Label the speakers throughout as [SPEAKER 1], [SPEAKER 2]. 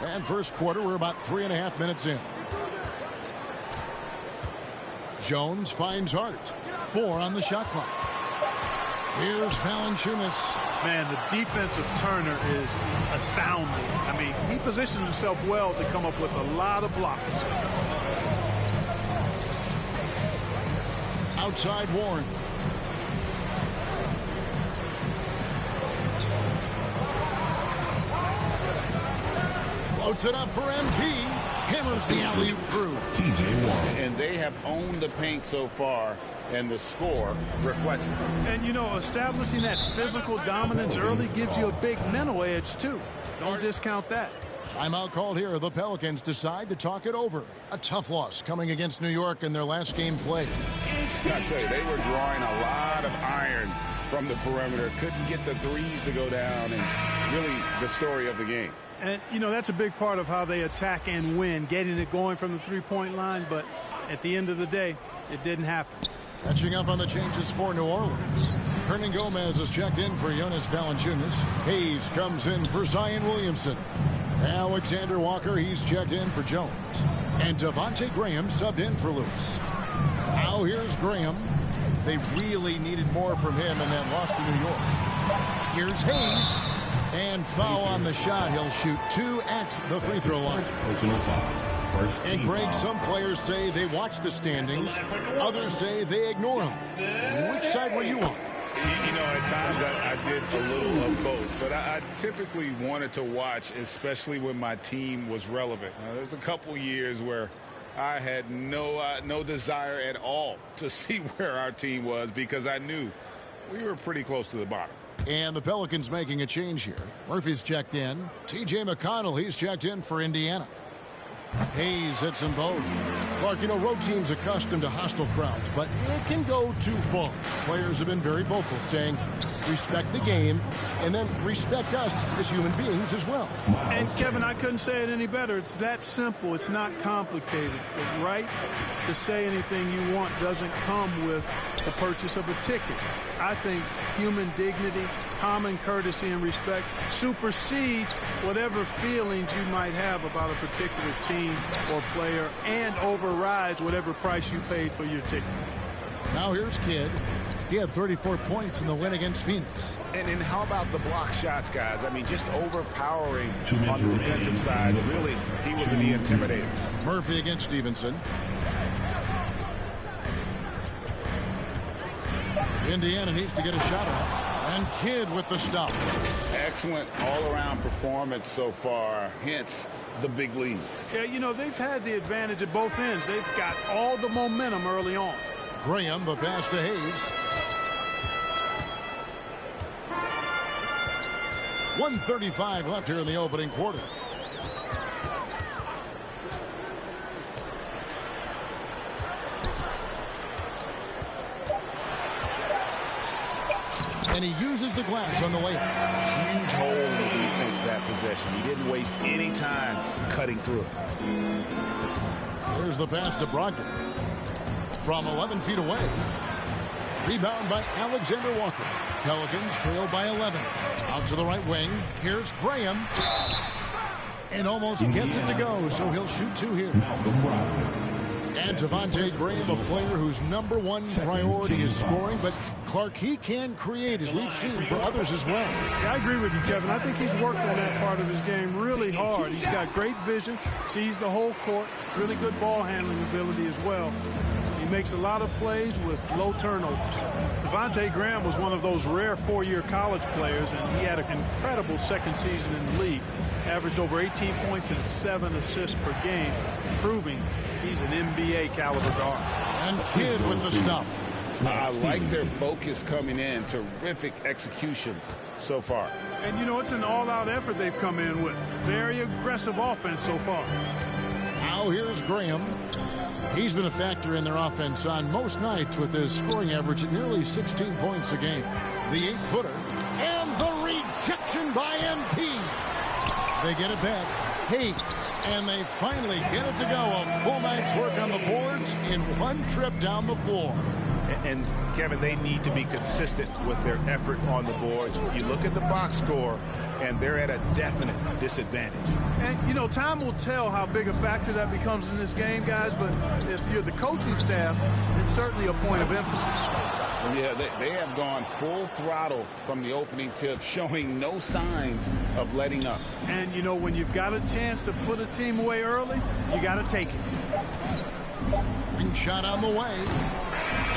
[SPEAKER 1] And first quarter, we're about 3.5 minutes in. Jones finds Hart. 4 on the shot clock. Here's Valanciunas.
[SPEAKER 2] Man, the defensive Turner is astounding. I mean, he positioned himself well to come up with a lot of blocks.
[SPEAKER 1] Outside Warren. Floats it up for MP. Hammers the alley-oop through.
[SPEAKER 3] TJ Warren. And they have owned the paint so far, and the score reflects it.
[SPEAKER 2] And, you know, establishing that physical dominance early gives you a big mental edge, too. Don't discount that.
[SPEAKER 1] Timeout called here. The Pelicans decide to talk it over. A tough loss coming against New York in their last game played.
[SPEAKER 3] I tell you, they were drawing a lot of iron from the perimeter. Couldn't get the threes to go down, and really the story of the game.
[SPEAKER 2] And, you know, that's a big part of how they attack and win, getting it going from the three-point line. But at the end of the day, it didn't happen.
[SPEAKER 1] Catching up on the changes for New Orleans. Hernan Gomez is checked in for Jonas Valanciunas. Hayes comes in for Zion Williamson. Alexander Walker, he's checked in for Jones. And Devontae Graham subbed in for Lewis. Now here's Graham. They really needed more from him in that loss to New York. Here's Hayes. And foul on the shot. He'll shoot 2 at the free throw line. And Greg, some players say they watch the standings. Others say they ignore them. Which side were you on?
[SPEAKER 3] You know, at times I did a little of both, but I typically wanted to watch, especially when my team was relevant. There's a couple years where I had no desire at all to see where our team was because I knew we were pretty close to the bottom.
[SPEAKER 1] And the Pelicans making a change here. Murphy's checked in. T.J. McConnell, he's checked in for Indiana. Hayes hits them both. Clark, you know, road teams accustomed to hostile crowds, but it can go too far. Players have been very vocal, saying respect the game and then respect us as human beings as well.
[SPEAKER 2] And, Kevin, I couldn't say it any better. It's that simple. It's not complicated. The right to say anything you want doesn't come with the purchase of a ticket. I think human dignity, common courtesy, and respect supersedes whatever feelings you might have about a particular team or player and overrides whatever price you paid for your ticket.
[SPEAKER 1] Now here's Kidd. He had 34 points in the win against Phoenix.
[SPEAKER 3] And how about the block shots, guys? I mean, just overpowering on the defensive side. Really, he was the intimidator.
[SPEAKER 1] Murphy against Stevenson. Indiana needs to get a shot off. And Kidd with the stop.
[SPEAKER 3] Excellent all-around performance so far, hence the big lead.
[SPEAKER 2] Yeah, you know, they've had the advantage at both ends. They've got all the momentum early on.
[SPEAKER 1] Graham, the pass to Hayes. 1:35 left here in the opening quarter. And he uses the glass on the way.
[SPEAKER 3] Huge hole in the defense that possession. He didn't waste any time cutting through.
[SPEAKER 1] Here's the pass to Brogdon. From 11 feet away. Rebound by Alexander Walker. Pelicans trail by 11. Out to the right wing. Here's Graham. And almost gets it to go, so he'll shoot 2 here. And Devontae Graham, a player whose #1 priority is scoring, but Clark, he can create, as we've seen, for others as well.
[SPEAKER 2] Yeah, I agree with you, Kevin. I think he's worked on that part of his game really hard. He's got great vision, sees the whole court, really good ball handling ability as well. He makes a lot of plays with low turnovers. Devontae Graham was one of those rare 4-year college players, and he had an incredible second season in the league. Averaged over 18 points and 7 assists per game, proving he's an NBA caliber guard.
[SPEAKER 1] And Kidd with the stuff.
[SPEAKER 3] I like their focus coming in. Terrific execution so far.
[SPEAKER 2] And, you know, it's an all-out effort they've come in with. Very aggressive offense so far.
[SPEAKER 1] Now here's Graham. He's been a factor in their offense on most nights with his scoring average at nearly 16 points a game. The 8-footer. And the rejection by MP. They get it back. Hayes. And they finally get it to go. A full night's work on the boards in one trip down the floor.
[SPEAKER 3] And Kevin, they need to be consistent with their effort on the boards. You look at the box score, and they're at a definite disadvantage.
[SPEAKER 2] And, you know, time will tell how big a factor that becomes in this game, guys, but if you're the coaching staff, it's certainly a point of emphasis.
[SPEAKER 3] Yeah, they have gone full throttle from the opening tip, showing no signs of letting up.
[SPEAKER 2] And, you know, when you've got a chance to put a team away early, you got to take it.
[SPEAKER 1] Ring shot on the way.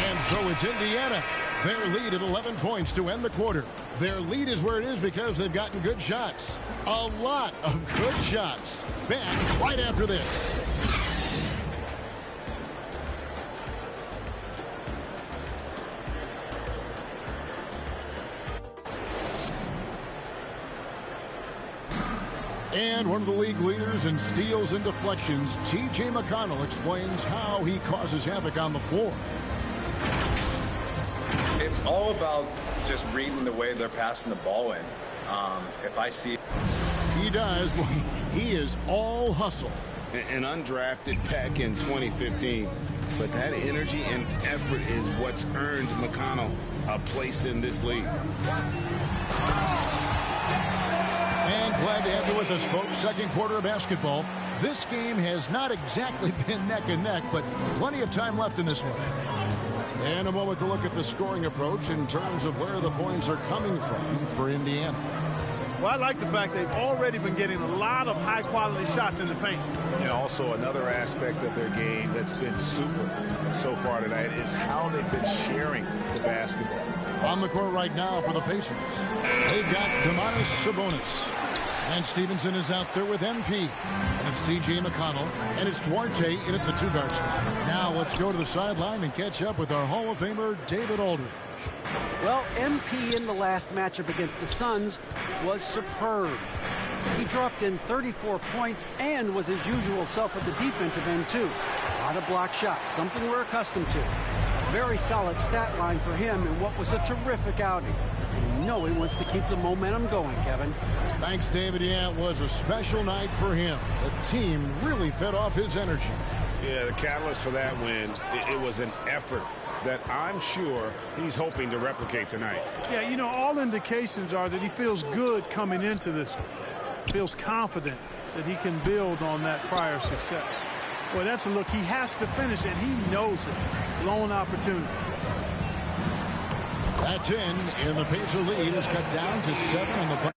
[SPEAKER 1] And so it's Indiana. Their lead at 11 points to end the quarter. Their lead is where it is because they've gotten good shots. A lot of good shots. Back right after this. And one of the league leaders in steals and deflections, T.J. McConnell, explains how he causes havoc on the floor.
[SPEAKER 4] It's all about just reading the way they're passing the ball in. If I see...
[SPEAKER 1] He does. Boy, he is all hustle.
[SPEAKER 3] An undrafted back in 2015. But that energy and effort is what's earned McConnell a place in this league.
[SPEAKER 1] And glad to have you with us, folks. Second quarter of basketball. This game has not exactly been neck and neck, but plenty of time left in this one. And a moment to look at the scoring approach in terms of where the points are coming from for Indiana.
[SPEAKER 2] Well, I like the fact they've already been getting a lot of high-quality shots in the paint.
[SPEAKER 3] And also another aspect of their game that's been super so far tonight is how they've been sharing the basketball.
[SPEAKER 1] On the court right now for the Pacers, they've got Domantas Sabonis. And Stevenson is out there with MP. And it's T.J. McConnell. And it's Duarte in at the two-guard spot. Now let's go to the sideline and catch up with our Hall of Famer, David Aldridge.
[SPEAKER 5] Well, MP in the last matchup against the Suns was superb. He dropped in 34 points and was his usual self at the defensive end, too. A lot of block shots, something we're accustomed to. A very solid stat line for him in what was a terrific outing. And you know he wants to keep the momentum going, Kevin.
[SPEAKER 1] Thanks, David. Yeah, it was a special night for him. The team really fed off his energy.
[SPEAKER 3] Yeah, the catalyst for that win, it was an effort that I'm sure he's hoping to replicate tonight.
[SPEAKER 2] Yeah, you know, all indications are that he feels good coming into this one. Feels confident that he can build on that prior success. Well, that's a look. He has to finish it. He knows it. Lone opportunity.
[SPEAKER 1] That's in, and the Pacer lead is cut down to 7 on the